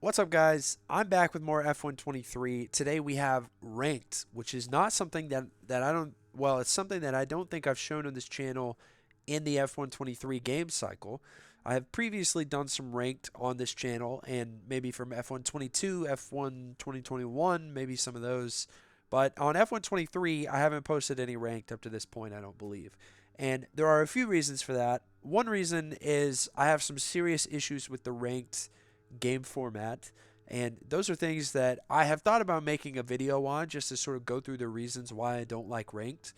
What's up, guys? I'm back with more F123. Today we have ranked, which is not something that I don't. Well, it's something that I don't think I've shown on this channel in the F123 game cycle. I have previously done some ranked on this channel, and maybe from F122, F1 2021, maybe some of those. But on F123, I haven't posted any ranked up to this point, I don't believe. And there are a few reasons for that. One reason is I have some serious issues with the ranked game format. And those are things that I have thought about making a video on just to sort of go through the reasons why I don't like ranked.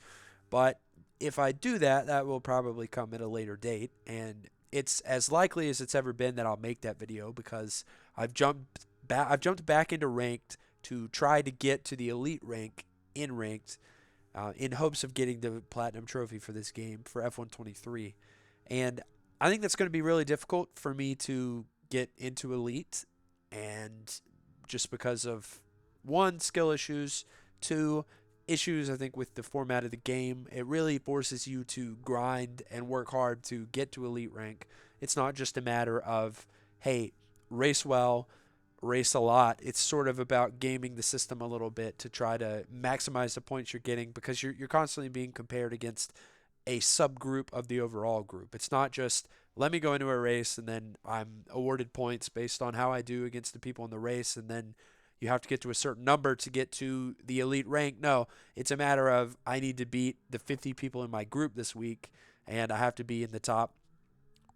But if I do that, that will probably come at a later date. And it's as likely as it's ever been that I'll make that video because I've jumped back into ranked to try to get to the elite rank in ranked in hopes of getting the platinum trophy for this game for F123. And I think that's going to be really difficult for me to get into elite, and just because of one, skill issues, two, issues I think with the format of the game. It really forces you to grind and work hard to get to elite rank. It's not just a matter of, hey, race well, race a lot. It's sort of about gaming the system a little bit to try to maximize the points you're getting, because you're constantly being compared against a subgroup of the overall group. It's not just let me go into a race and then I'm awarded points based on how I do against the people in the race, and then you have to get to a certain number to get to the elite rank. No, it's a matter of I need to beat the 50 people in my group this week, and I have to be in the top,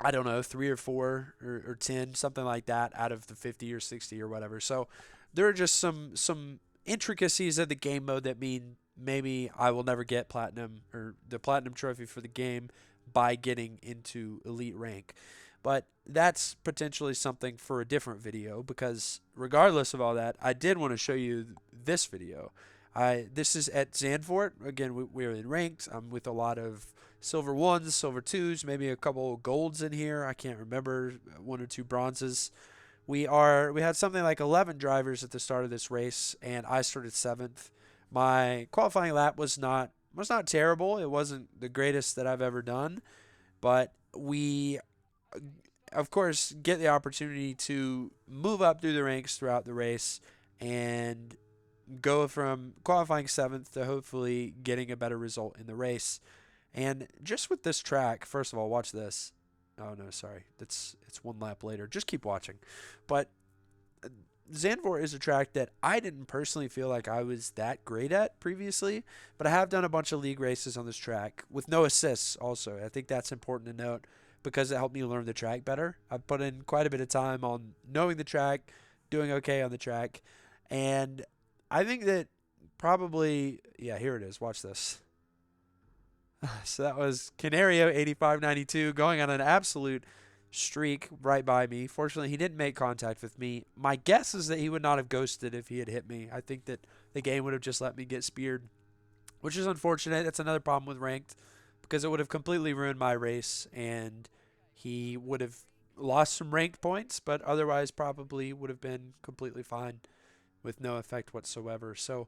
I don't know, 3 or 4 or 10, something like that, out of the 50 or 60 or whatever. So there are just some intricacies of the game mode that mean maybe I will never get platinum or the platinum trophy for the game by getting into elite rank. But that's potentially something for a different video, because regardless of all that, I did want to show you this video. This is at Zandvoort. Again, we're in ranked. I'm with a lot of silver ones, silver twos, maybe a couple of golds in here. I can't remember, one or two bronzes. We had something like 11 drivers at the start of this race, and I started seventh. My qualifying lap was not terrible. It wasn't the greatest that I've ever done, but we of course get the opportunity to move up through the ranks throughout the race and go from qualifying seventh to hopefully getting a better result in the race. And just with this track, first of all, watch this. Oh no, sorry. It's one lap later. Just keep watching. But Zandvoort is a track that I didn't personally feel like I was that great at previously, but I have done a bunch of league races on this track with no assists also. I think that's important to note because it helped me learn the track better. I've put in quite a bit of time on knowing the track, doing okay on the track, and I think that probably, yeah, here it is. Watch this. So that was Canario 8592 going on an absolute streak right by me. Fortunately, he didn't make contact with me. My guess is that he would not have ghosted if he had hit me. I think that the game would have just let me get speared, which is unfortunate. That's another problem with ranked, because it would have completely ruined my race, and he would have lost some ranked points, but otherwise probably would have been completely fine with no effect whatsoever. So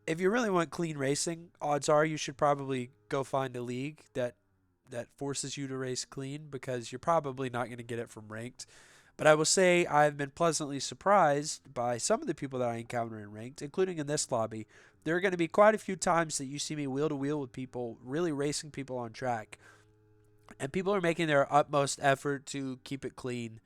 if you really want clean racing, odds are you should probably go find a league that forces you to race clean, because you're probably not going to get it from ranked. But I will say I've been pleasantly surprised by some of the people that I encounter in ranked, including in this lobby. There are going to be quite a few times that you see me wheel to wheel with people, really racing people on track. And people are making their utmost effort to keep it clean.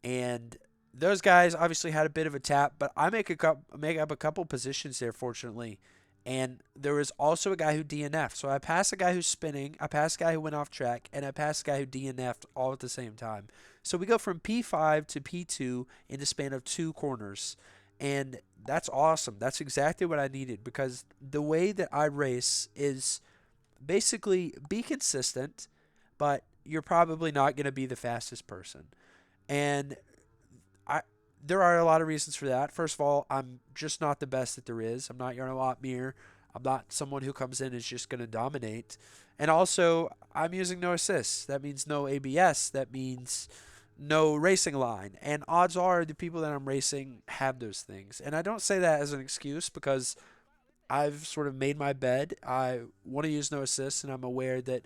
And those guys obviously had a bit of a tap, but I make up a couple positions there, fortunately. And there was also a guy who DNF'd. So I passed a guy who's spinning, I passed a guy who went off track, and I passed a guy who DNF'd all at the same time. So we go from P5 to P2 in the span of 2 corners. And that's awesome. That's exactly what I needed, because the way that I race is basically be consistent, but you're probably not going to be the fastest person. And I there are a lot of reasons for that. First of all, I'm just not the best that there is. I'm not Yarn Mir. I'm not someone who comes in and is just going to dominate. And also, I'm using no assists. That means no ABS. That means no racing line. And odds are the people that I'm racing have those things. And I don't say that as an excuse, because I've sort of made my bed. I want to use no assists, and I'm aware that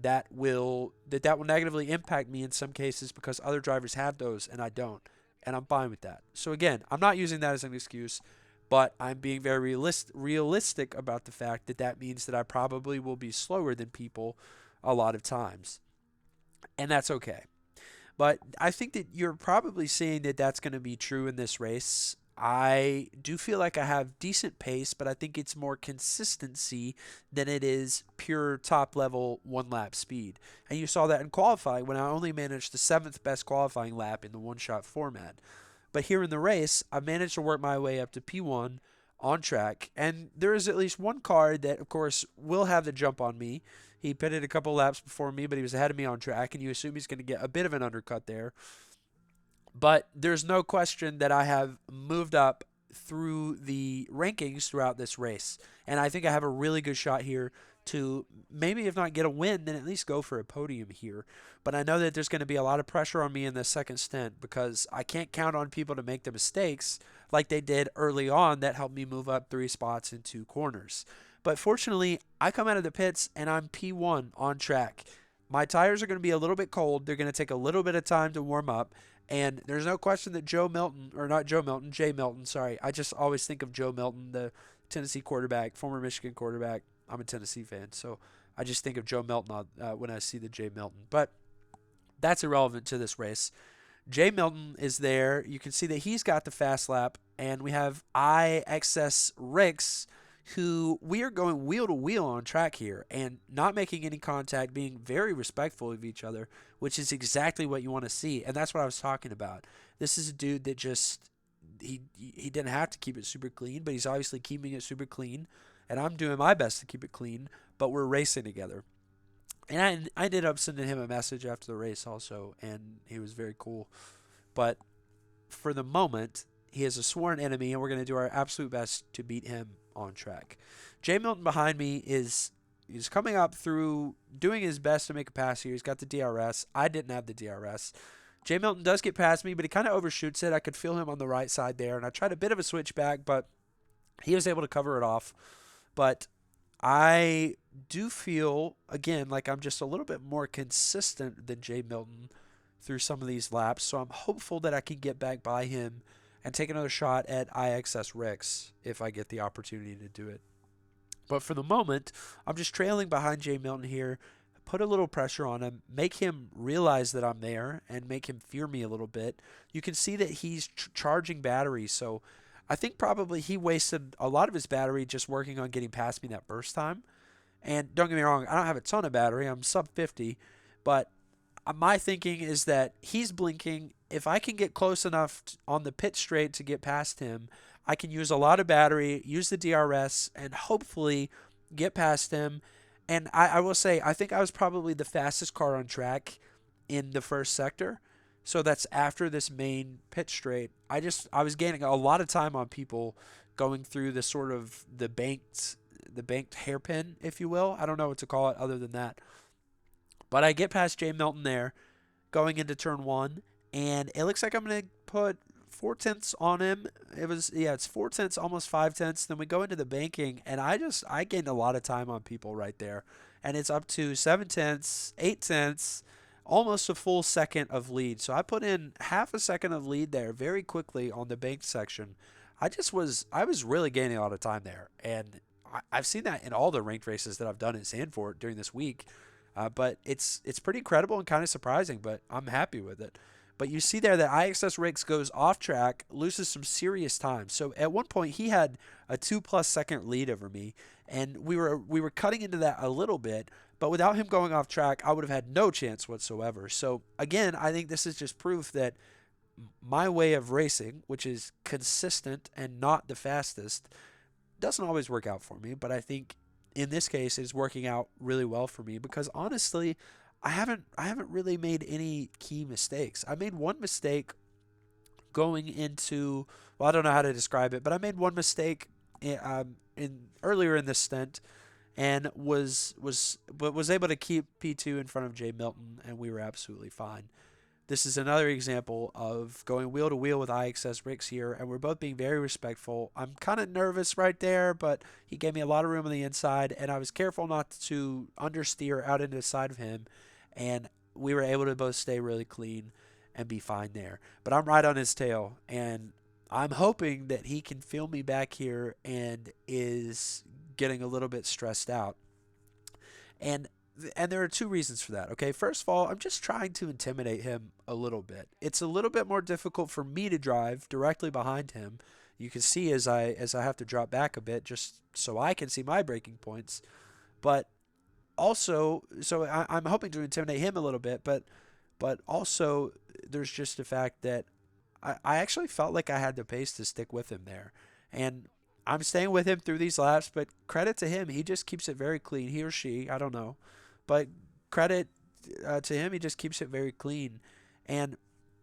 that will negatively impact me in some cases because other drivers have those and I don't. and I'm fine with that. So again, I'm not using that as an excuse, but I'm being very realistic about the fact that that means that I probably will be slower than people a lot of times, and that's okay. But I think that you're probably seeing that that's going to be true in this race. I do feel like I have decent pace, but I think it's more consistency than it is pure top level one lap speed. And you saw that in qualifying when I only managed the seventh best qualifying lap in the one shot format. But here in the race, I managed to work my way up to P1 on track. And there is at least one car that, of course, will have the jump on me. He pitted a couple laps before me, but he was ahead of me on track, and you assume he's going to get a bit of an undercut there. But there's no question that I have moved up through the rankings throughout this race. And I think I have a really good shot here to maybe, if not get a win, then at least go for a podium here. But I know that there's going to be a lot of pressure on me in the second stint because I can't count on people to make the mistakes like they did early on that helped me move up 3 spots in 2 corners. But fortunately, I come out of the pits and I'm P1 on track. My tires are going to be a little bit cold. They're going to take a little bit of time to warm up. And there's no question that Joe Milton, or not Joe Milton, Jay Milton, sorry. I just always think of Joe Milton, the Tennessee quarterback, former Michigan quarterback. I'm a Tennessee fan, so I just think of Joe Milton when I see the Jay Milton. But that's irrelevant to this race. Jay Milton is there. You can see that he's got the fast lap, and we have IXS Ricks, who we are going wheel to wheel on track here and not making any contact, being very respectful of each other, which is exactly what you want to see. And that's what I was talking about. This is a dude that just he didn't have to keep it super clean, but he's obviously keeping it super clean, and I'm doing my best to keep it clean, but we're racing together. And I ended up sending him a message after the race also, and he was very cool. But for the moment, he is a sworn enemy, and we're going to do our absolute best to beat him on track. Jay Milton behind me is coming up through doing his best to make a pass here. He's got the DRS. I didn't have the DRS. Jay Milton does get past me, but he kind of overshoots it. I could feel him on the right side there, and I tried a bit of a switchback, but he was able to cover it off. But I do feel, again, like I'm just a little bit more consistent than Jay Milton through some of these laps, so I'm hopeful that I can get back by him and take another shot at IXS Rex if I get the opportunity to do it. But for the moment, I'm just trailing behind Jay Milton here, put a little pressure on him, make him realize that I'm there, and make him fear me a little bit. You can see that he's charging batteries, so I think probably he wasted a lot of his battery just working on getting past me that first time. And don't get me wrong, I don't have a ton of battery. I'm sub 50, but my thinking is that he's blinking. If I can get close enough on the pit straight to get past him, I can use a lot of battery, use the DRS, and hopefully get past him. And I will say, I think I was probably the fastest car on track in the first sector. So that's after this main pit straight. I was gaining a lot of time on people going through the sort of the banked hairpin, if you will. I don't know what to call it other than that. But I get past Jay Milton there, going into turn one, and it looks like I'm going to put 4/10 on him. It's 4/10, almost 5/10. Then we go into the banking, and I gained a lot of time on people right there. And it's up to 7/10, 8/10, almost a full second of lead. So I put in half a second of lead there very quickly on the banked section. I was really gaining a lot of time there. And I've seen that in all the ranked races that I've done at Sandford during this week. But it's pretty incredible and kind of surprising, but I'm happy with it. But you see there that IXS Rakes goes off track, loses some serious time. So at one point he had a 2+ second lead over me, and we were cutting into that a little bit. But without him going off track, I would have had no chance whatsoever. So again, I think this is just proof that my way of racing, which is consistent and not the fastest, doesn't always work out for me. But I think in this case, it's working out really well for me because honestly, I haven't really made any key mistakes. I made one mistake going into, well, I don't know how to describe it, but I made one mistake in earlier in this stint and was able to keep P2 in front of Jay Milton, and we were absolutely fine. This is another example of going wheel to wheel with IXS Ricks here, and we're both being very respectful. I'm kind of nervous right there, but he gave me a lot of room on the inside, and I was careful not to understeer out into the side of him, and we were able to both stay really clean. and be fine there. But I'm right on his tail, and I'm hoping that he can feel me back here and is getting a little bit stressed out. And and there are two reasons for that. Okay, first of all, I'm just trying to intimidate him a little bit. It's a little bit more difficult for me to drive directly behind him. You can see as I have to drop back a bit just so I can see my braking points. But also, so I'm hoping to intimidate him a little bit, but also there's just the fact that I actually felt like I had the pace to stick with him there. And I'm staying with him through these laps, but credit to him, he just keeps it very clean. He or she, I don't know. But credit to him, he just keeps it very clean. And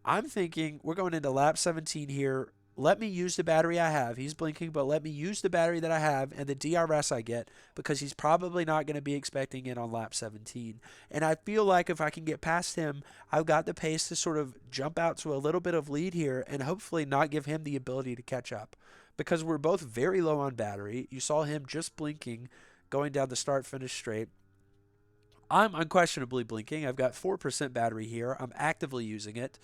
I'm thinking we're going into lap 17 here. Let me use the battery I have. He's blinking, but let me use the battery that I have and the DRS I get because he's probably not going to be expecting it on lap 17. And I feel like if I can get past him, I've got the pace to sort of jump out to a little bit of lead here and hopefully not give him the ability to catch up because we're both very low on battery. You saw him just blinking going down the start finish straight. I'm unquestionably blinking. I've got 4% battery here. I'm actively using it.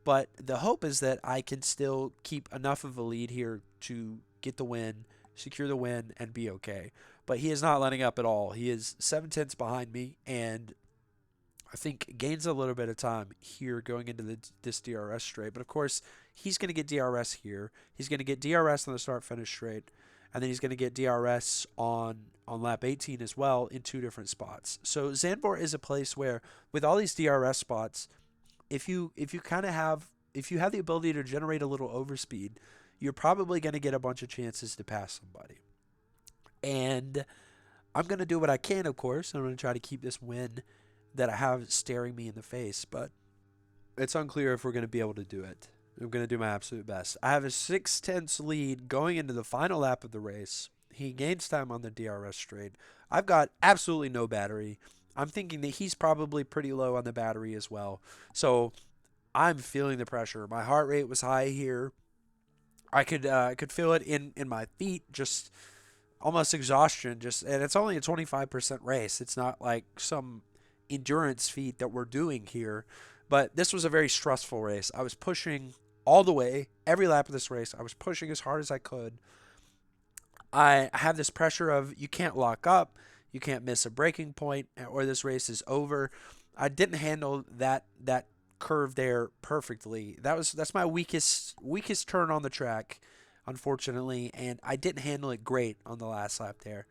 But the hope is that I can still keep enough of a lead here to get the win, secure the win, and be okay. But he is not letting up at all. He is 7 tenths behind me, and I think gains a little bit of time here going into this DRS straight. But of course, he's going to get DRS here. He's going to get DRS on the start finish straight, and then he's going to get DRS on lap 18 as well in two different spots. So Zandvoort is a place where, with all these DRS spots, if you kind of have if you have the ability to generate a little overspeed, you're probably going to get a bunch of chances to pass somebody. And I'm going to do what I can, of course. I'm going to try to keep this win that I have staring me in the face, but it's unclear if we're going to be able to do it. I'm going to do my absolute best. I have a 6 tenths lead going into the final lap of the race. He gains time on the DRS straight. I've got absolutely no battery. I'm thinking that he's probably pretty low on the battery as well. So I'm feeling the pressure. My heart rate was high here. I could feel it in my feet, just almost exhaustion. And it's only a 25% race. It's not like some endurance feat that we're doing here. But this was a very stressful race. I was pushing all the way, every lap of this race. I was pushing as hard as I could. I have this pressure of you can't lock up, you can't miss a breaking point, or this race is over. I didn't handle that curve there perfectly. That's my weakest turn on the track, unfortunately, and I didn't handle it great on the last lap there.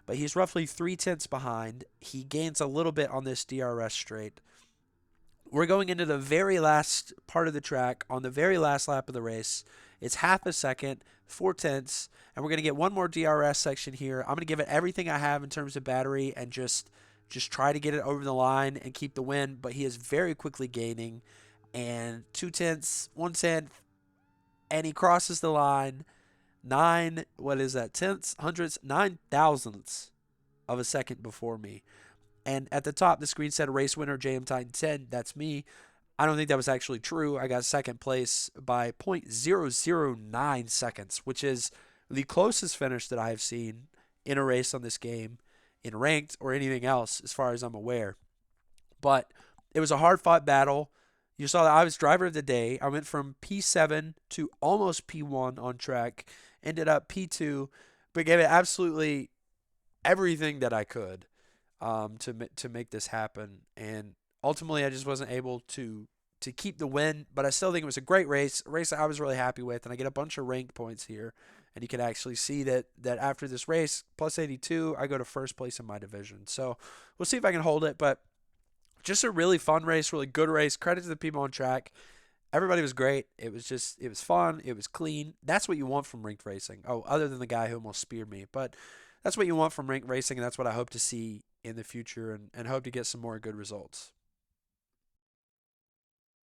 But he's roughly 3 tenths behind. He gains a little bit on this DRS straight. We're going into the very last part of the track on the very last lap of the race. It's half a second, 4 tenths, and we're going to get one more DRS section here. I'm going to give it everything I have in terms of battery and just try to get it over the line and keep the win, but he is very quickly gaining, and 2 tenths, 1 tenth, and he crosses the line. What is that, tenths, hundredths, 9 thousandths of a second before me. And at the top, the screen said race winner JM Titan 10. That's me. I don't think that was actually true. I got second place by 0.009 seconds, which is the closest finish that I have seen in a race on this game, in ranked or anything else, as far as I'm aware. But it was a hard-fought battle. You saw that I was driver of the day. I went from P7 to almost P1 on track, ended up P2, but gave it absolutely everything that I could to make this happen. And ultimately, I just wasn't able to keep the win, but I still think it was a great race, a race that I was really happy with, and I get a bunch of ranked points here. And you can actually see that after this race, plus 82, I go to first place in my division. So we'll see if I can hold it, but just a really fun race, really good race. Credit to the people on track. Everybody was great. It was fun. It was clean. That's what you want from ranked racing. Oh, other than the guy who almost speared me, but that's what you want from ranked racing, and that's what I hope to see in the future and hope to get some more good results.